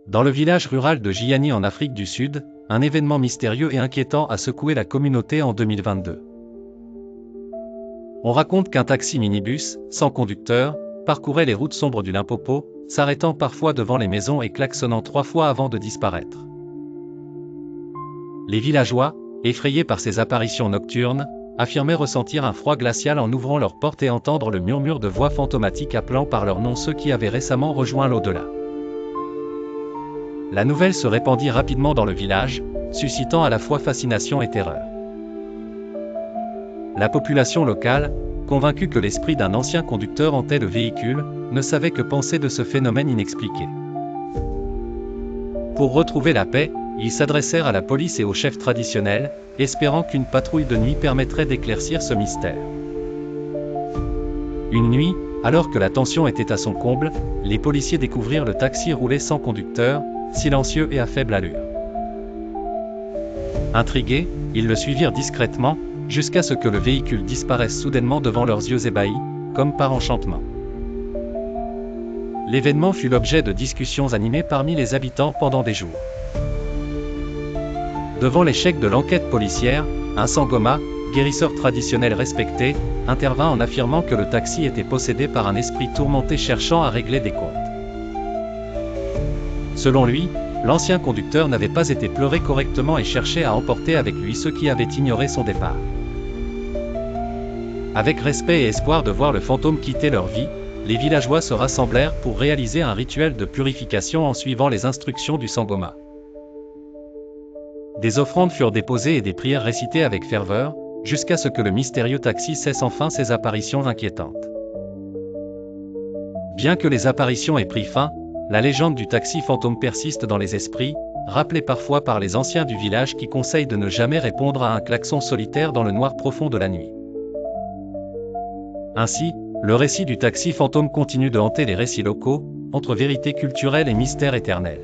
Dans le village rural de Jiani en Afrique du Sud, un événement mystérieux et inquiétant a secoué la communauté en 2022. On raconte qu'un taxi minibus, sans conducteur, parcourait les routes sombres du Limpopo, s'arrêtant parfois devant les maisons et klaxonnant 3 fois avant de disparaître. Les villageois, effrayés par ces apparitions nocturnes, affirmaient ressentir un froid glacial en ouvrant leurs portes et entendre le murmure de voix fantomatiques appelant par leur nom ceux qui avaient récemment rejoint l'au-delà. La nouvelle se répandit rapidement dans le village, suscitant à la fois fascination et terreur. La population locale, convaincue que l'esprit d'un ancien conducteur hantait le véhicule, ne savait que penser de ce phénomène inexpliqué. Pour retrouver la paix, ils s'adressèrent à la police et aux chefs traditionnels, espérant qu'une patrouille de nuit permettrait d'éclaircir ce mystère. Une nuit, alors que la tension était à son comble, les policiers découvrirent le taxi rouler sans conducteur, silencieux et à faible allure. Intrigués, ils le suivirent discrètement, jusqu'à ce que le véhicule disparaisse soudainement devant leurs yeux ébahis, comme par enchantement. L'événement fut l'objet de discussions animées parmi les habitants pendant des jours. Devant l'échec de l'enquête policière, un Sangoma, guérisseur traditionnel respecté, intervint en affirmant que le taxi était possédé par un esprit tourmenté cherchant à régler des comptes. Selon lui, l'ancien conducteur n'avait pas été pleuré correctement et cherchait à emporter avec lui ceux qui avaient ignoré son départ. Avec respect et espoir de voir le fantôme quitter leur vie, les villageois se rassemblèrent pour réaliser un rituel de purification en suivant les instructions du Sangoma. Des offrandes furent déposées et des prières récitées avec ferveur, jusqu'à ce que le mystérieux taxi cesse enfin ses apparitions inquiétantes. Bien que les apparitions aient pris fin, la légende du taxi fantôme persiste dans les esprits, rappelée parfois par les anciens du village qui conseillent de ne jamais répondre à un klaxon solitaire dans le noir profond de la nuit. Ainsi, le récit du taxi fantôme continue de hanter les récits locaux, entre vérité culturelle et mystère éternel.